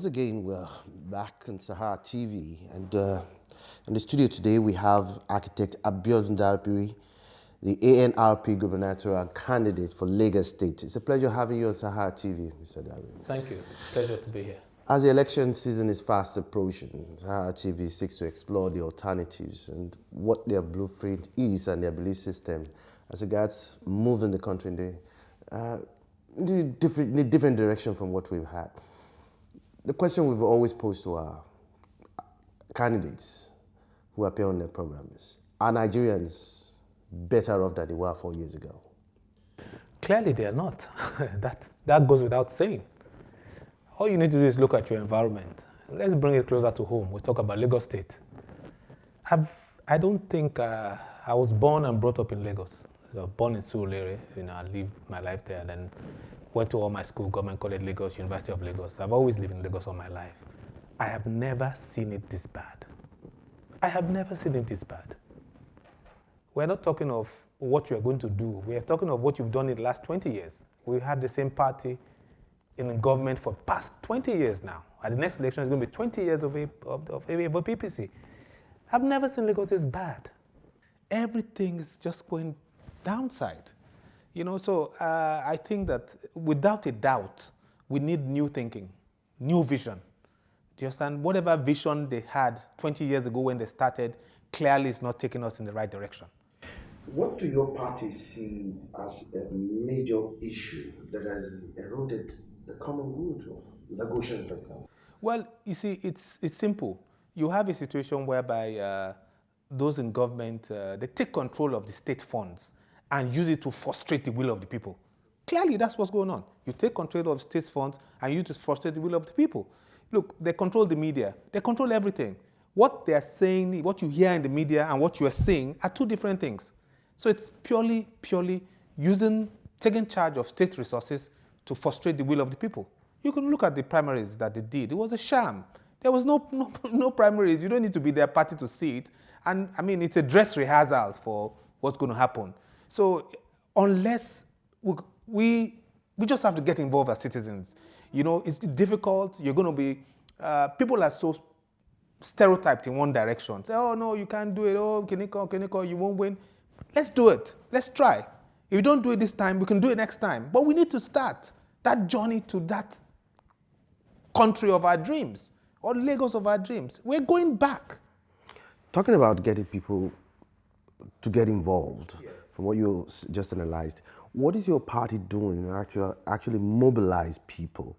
Once again, we're back on Sahara TV, and in the studio today we have architect Abiodun Dabiri, the ANRP gubernatorial candidate for Lagos State. It's a pleasure having you on Sahara TV, Mr. Dabiri. Thank you. It's a pleasure to be here. As the election season is fast approaching, Sahara TV seeks to explore the alternatives and what their blueprint is and their belief system as regards moving the country in the different direction from what we've had. The question we've always posed to our candidates who appear on their program is, are Nigerians better off than they were 4 years ago? Clearly they are not. That goes without saying. All you need to do is look at your environment. Let's bring it closer to home. We talk about Lagos State. I don't think I was born and brought up in Lagos. I was born in Surulere. I lived my life there, then went to all my school, Government College Lagos, University of Lagos. I've always lived in Lagos all my life. I have never seen it this bad. I have never seen it this bad. We're not talking of what you're going to do. We are talking of what you've done in the last 20 years. We have the same party in the government for past 20 years now. At the next election, it's going to be 20 years of PPC. I've never seen Lagos this bad. Everything is just going downside. So I think that without a doubt, we need new thinking, new vision. Do you understand? Whatever vision they had 20 years ago when they started, clearly is not taking us in the right direction. What do your party see as a major issue that has eroded the common good of Lagosians, for example? Well, you see, it's simple. You have a situation whereby those in government, they take control of the state funds and use it to frustrate the will of the people. Clearly, that's what's going on. You take control of state funds and use it to frustrate the will of the people. Look, they control the media. They control everything. What they're saying, what you hear in the media and what you are seeing are two different things. So it's purely taking charge of state resources to frustrate the will of the people. You can look at the primaries that they did. It was a sham. There was no primaries. You don't need to be their party to see it. And I mean, it's a dress rehearsal for what's going to happen. So unless we just have to get involved as citizens. It's difficult. You're going to be, people are so stereotyped in one direction. Say, oh, no, you can't do it. Oh, Keniko, you won't win. Let's do it. Let's try. If you don't do it this time, we can do it next time. But we need to start that journey to that country of our dreams, or Lagos of our dreams. We're going back. Talking about getting people to get involved, yes, from what you just analyzed, what is your party doing to actually mobilize people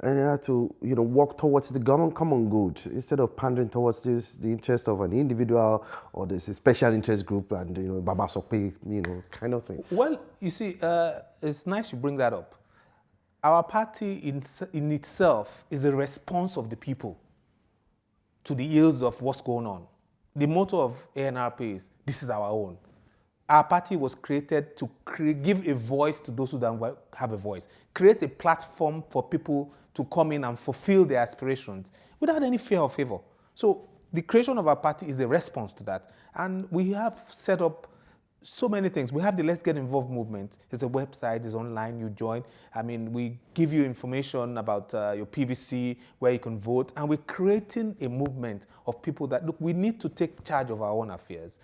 and to work towards the common good instead of pandering towards the interest of an individual or this special interest group and Baba Sope, kind of thing? Well, you see, it's nice you bring that up. Our party in itself is a response of the people to the ills of what's going on. The motto of ANRP is, this is our own. Our party was created to give a voice to those who don't have a voice, create a platform for people to come in and fulfill their aspirations without any fear or favor. So the creation of our party is a response to that. And we have set up so many things. We have the Let's Get Involved movement. It's a website, it's online, you join. I mean, we give you information about your PVC, where you can vote, and we're creating a movement of people that, look, we need to take charge of our own affairs.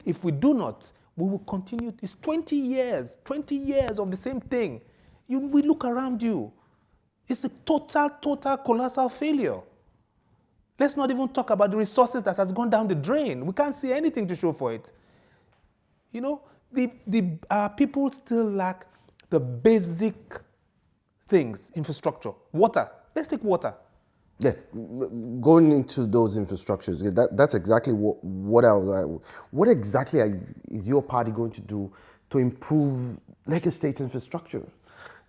If we do not, we will continue. It's 20 years of the same thing. We look around you. It's a total colossal failure. Let's not even talk about the resources that has gone down the drain. We can't see anything to show for it. People still lack the basic things, infrastructure, water. Let's take water. Yeah, going into those infrastructures, that's exactly what exactly is your party going to do to improve Lagos State's infrastructure?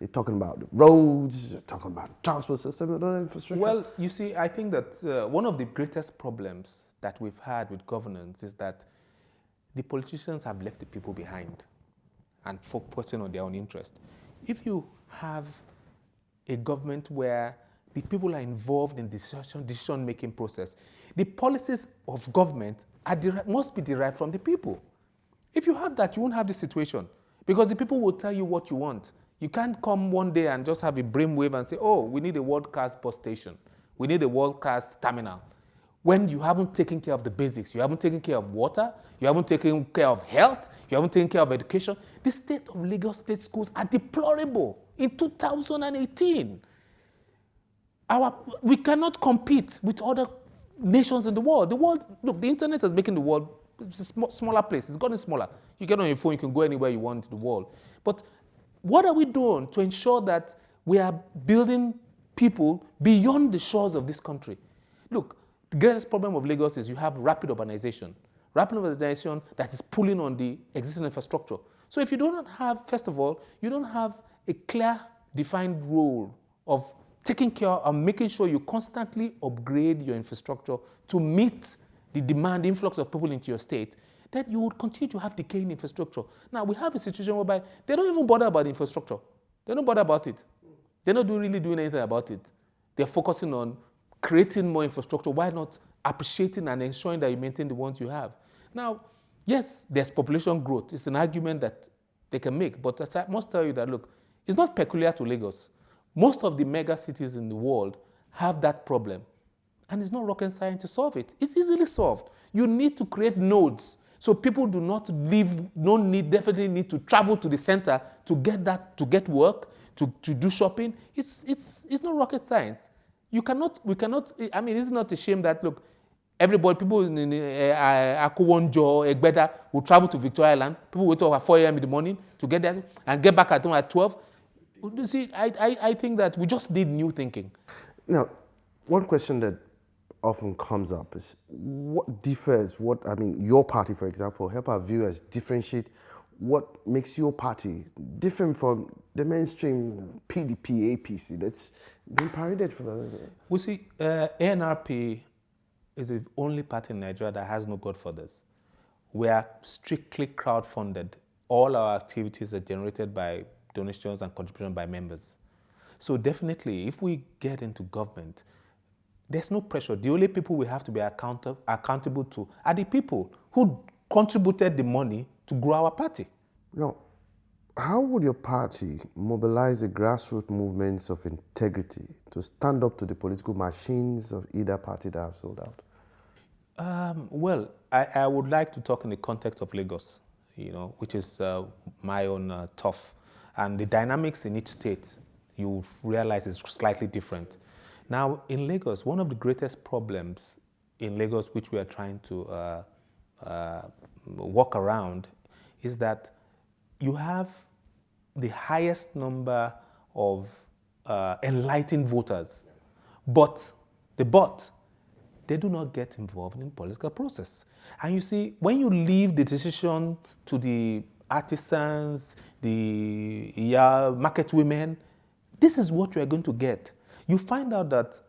You're talking about roads, you're talking about transport system, and other infrastructure. Well, you see, I think that one of the greatest problems that we've had with governance is that the politicians have left the people behind and focusing on their own interest. If you have a government where the people are involved in decision-making process, the policies of government must be derived from the people. If you have that, you won't have this situation because the people will tell you what you want. You can't come one day and just have a brainwave and say, oh, we need a world-class bus station. We need a world-class terminal. When you haven't taken care of the basics, you haven't taken care of water, you haven't taken care of health, you haven't taken care of education. The state of Lagos State schools are deplorable in 2018. We cannot compete with other nations in the world. Look, the internet is making the world a smaller place. It's gotten smaller. You get on your phone, you can go anywhere you want in the world. But what are we doing to ensure that we are building people beyond the shores of this country? Look, the greatest problem of Lagos is you have rapid urbanization. Rapid urbanization that is pulling on the existing infrastructure. So if you don't have, first of all, you don't have a clear, defined role of taking care of making sure you constantly upgrade your infrastructure to meet the demand influx of people into your state, then you would continue to have decaying infrastructure. Now, we have a situation whereby they don't even bother about the infrastructure. They don't bother about it. They're not really doing anything about it. They're focusing on creating more infrastructure. Why not appreciating and ensuring that you maintain the ones you have? Now, yes, there's population growth. It's an argument that they can make. But I must tell you that, look, it's not peculiar to Lagos. Most of the mega cities in the world have that problem. And it's not rocket science to solve it. It's easily solved. You need to create nodes so people do not definitely need to travel to the center to get work, to do shopping. It's not rocket science. We cannot, I mean, it's not a shame that, look, people in Akuwonjo, Egbeda will travel to Victoria Island. People wait up at 4 a.m. in the morning to get there and get back at home at 12. You see, I think that we just need new thinking. Now, one question that often comes up is what differs, your party, for example, help our viewers differentiate what makes your party different from the mainstream PDP, APC that's been paraded for. We see, ANRP is the only party in Nigeria that has no godfathers. We are strictly crowdfunded. All our activities are generated by donations and contributions by members. So definitely, if we get into government, there's no pressure. The only people we have to be accountable to are the people who contributed the money to grow our party. Now, how would your party mobilize the grassroots movements of integrity to stand up to the political machines of either party that have sold out? Well, I would like to talk in the context of Lagos, which is my own turf. And the dynamics in each state, you realize is slightly different. Now, in Lagos, one of the greatest problems in Lagos, which we are trying to work around, is that you have the highest number of enlightened voters, but they do not get involved in the political process. And you see, when you leave the decision to the artisans, the market women, this is what you are going to get. You find out that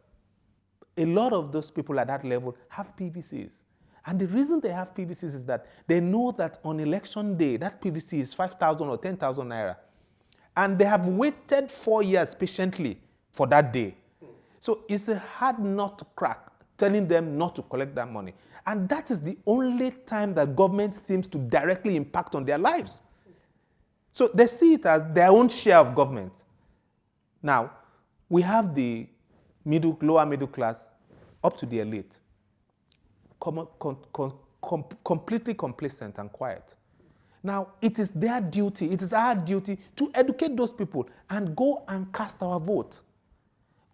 a lot of those people at that level have PVCs. And the reason they have PVCs is that they know that on election day, that PVC is 5,000 or 10,000 naira. And they have waited 4 years patiently for that day. So it's a hard nut to crack, telling them not to collect that money. And that is the only time that government seems to directly impact on their lives. So they see it as their own share of government. Now, we have the lower middle class up to the elite, completely complacent and quiet. Now, it is their duty, it is our duty to educate those people and go and cast our vote.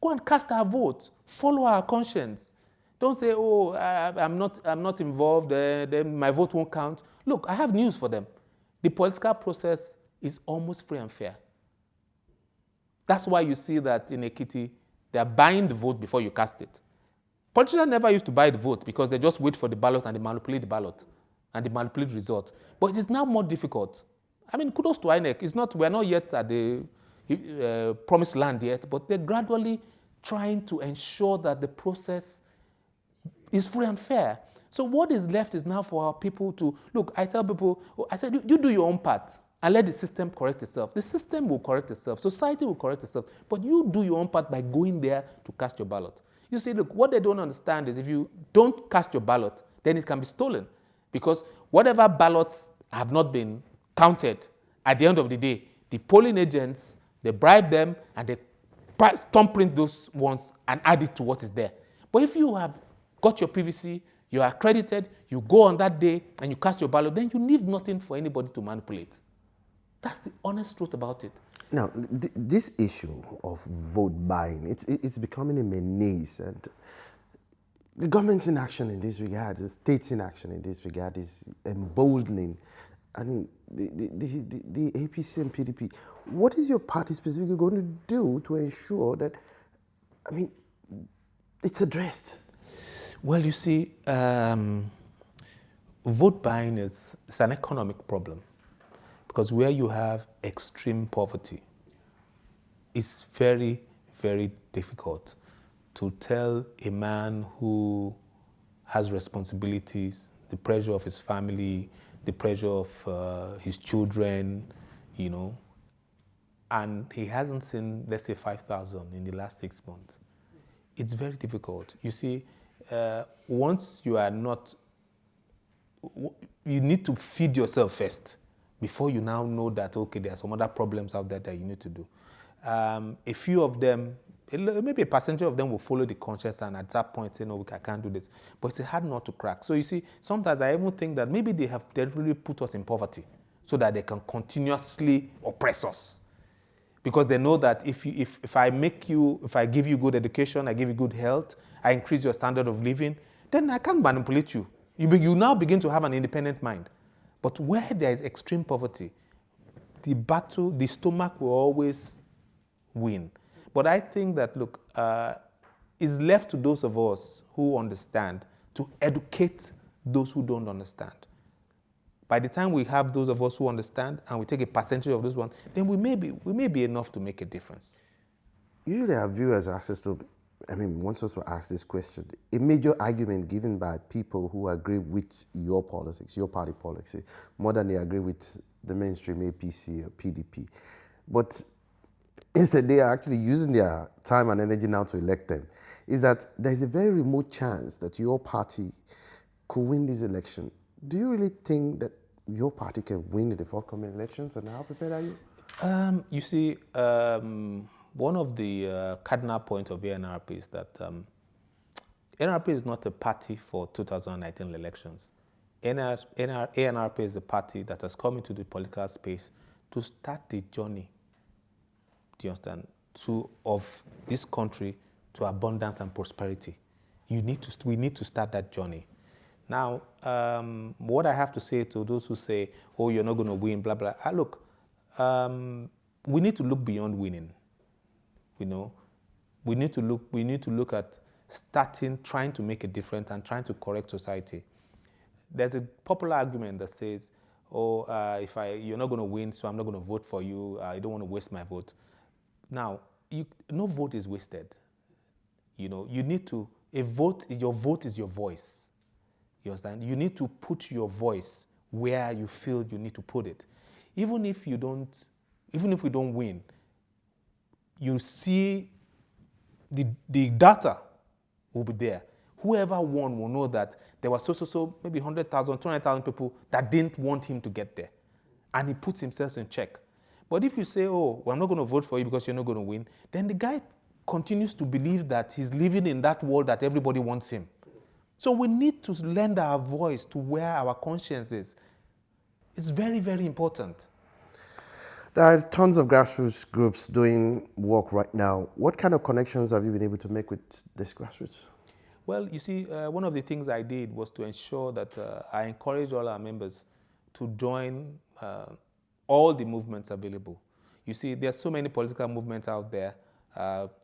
Go and cast our vote. Follow our conscience. Don't say, oh, I'm not involved, then my vote won't count. Look, I have news for them. The political process is almost free and fair. That's why you see that in Ekiti, they are buying the vote before you cast it. Politicians never used to buy the vote because they just wait for the ballot and they manipulate the ballot and they manipulate the result. But it is now more difficult. I mean, kudos to INEC. We're not yet at the promised land yet, but they're gradually trying to ensure that the process is free and fair. So what is left is now for our people to, look, I tell people, I said, you do your own part and let the system correct itself. The system will correct itself. Society will correct itself. But you do your own part by going there to cast your ballot. You see, look, what they don't understand is if you don't cast your ballot, then it can be stolen. Because whatever ballots have not been counted, at the end of the day, the polling agents, they bribe them and they thumbprint those ones and add it to what is there. But if you have got your PVC, you are accredited, you go on that day and you cast your ballot, then you need nothing for anybody to manipulate. That's the honest truth about it. Now, this issue of vote buying, it's becoming a menace, and the government's inaction in this regard, the state's inaction in this regard is emboldening. I mean, the APC and PDP, what is your party specifically going to do to ensure that, I mean, it's addressed? Well, you see, vote buying is an economic problem, because where you have extreme poverty, it's very, very difficult to tell a man who has responsibilities, the pressure of his family, the pressure of his children, you know, and he hasn't seen, let's say, 5,000 in the last 6 months. It's very difficult. You see, once you are not, you need to feed yourself first before you now know that, okay, there are some other problems out there that you need to do. A few of them, maybe a percentage of them will follow the conscience and at that point say, no, I can't do this. But it's a hard nut to crack. So you see, sometimes I even think that maybe they have deliberately put us in poverty so that they can continuously oppress us. Because they know that if I give you good education, I give you good health, I increase your standard of living, then I can't manipulate you. You now begin to have an independent mind. But where there is extreme poverty, the stomach will always win. But I think that, look, it's left to those of us who understand to educate those who don't understand. By the time we have those of us who understand and we take a percentage of those ones, then we may be enough to make a difference. Usually our viewers ask us to, once us to ask this question, a major argument given by people who agree with your politics, your party policy, more than they agree with the mainstream APC or PDP. But instead, they are actually using their time and energy now to elect them, is that there's a very remote chance that your party could win this election. Do you really think that your party can win in the forthcoming elections, and how prepared are you? You see, one of the cardinal points of ANRP is that ANRP is not a party for 2019 elections. ANRP is a party that has come into the political space to start the journey, do you understand, of this country to abundance and prosperity. We need to start that journey. Now, what I have to say to those who say, oh, you're not going to win, blah, blah, look, we need to look beyond winning. You know, we need to look at trying to make a difference and trying to correct society. There's a popular argument that says, oh, you're not going to win, so I'm not going to vote for you. I don't want to waste my vote. Now, no vote is wasted. You know, your vote is your voice. You understand? You need to put your voice where you feel you need to put it. Even if we don't win, you see the data will be there. Whoever won will know that there was maybe 100,000, 200,000 people that didn't want him to get there. And he puts himself in check. But if you say, oh, well, I'm not going to vote for you because you're not going to win, then the guy continues to believe that he's living in that world that everybody wants him. So we need to lend our voice to where our conscience is. It's very, very important. There are tons of grassroots groups doing work right now. What kind of connections have you been able to make with this grassroots? Well, you see, one of the things I did was to ensure that I encouraged all our members to join all the movements available. You see, there are so many political movements out there,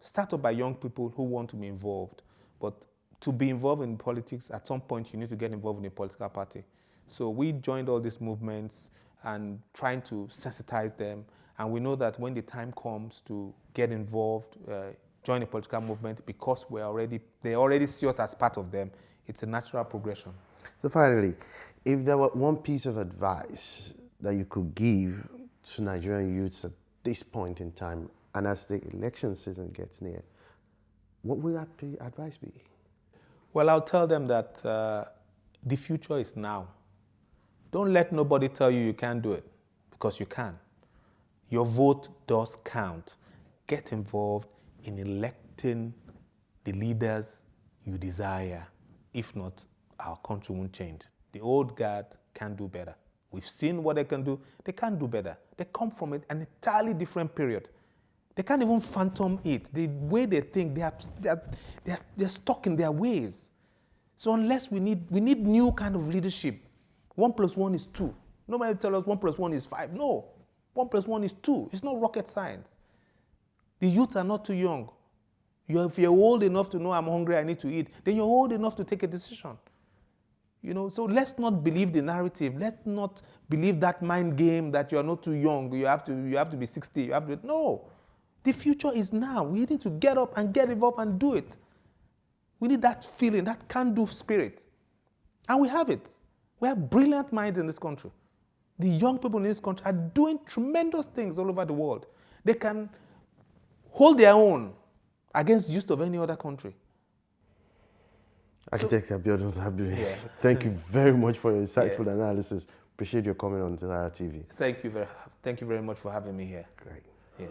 started by young people who want to be involved. But to be involved in politics, at some point you need to get involved in a political party. So we joined all these movements and trying to sensitize them. And we know that when the time comes to get involved, join a political movement, because they already see us as part of them, it's a natural progression. So finally, if there were one piece of advice that you could give to Nigerian youths at this point in time, and as the election season gets near, what would that advice be? Well, I'll tell them that the future is now. Don't let nobody tell you can't do it, because you can. Your vote does count. Get involved, in electing the leaders you desire. If not, our country won't change. The old guard can do better. We've seen what they can do. They can't do better. They come from an entirely different period. They can't even fathom it. The way they think, they're stuck in their ways. So unless we need new kind of leadership. 1 + 1 is 2. Nobody tell us 1 + 1 is 5. No, 1 + 1 is 2. It's not rocket science. The youth are not too young. If you're old enough to know I'm hungry, I need to eat, then you're old enough to take a decision. So let's not believe the narrative. Let's not believe that mind game that you're not too young. You have to be 60. No. The future is now. We need to get up and get involved and do it. We need that feeling, that can-do spirit. And we have it. We have brilliant minds in this country. The young people in this country are doing tremendous things all over the world. They can hold their own against the youth of any other country. Architect Abiodun Dabiri, thank you very much for your insightful analysis. Appreciate your comment on Tara TV. Thank you very much for having me here. Great. Yeah.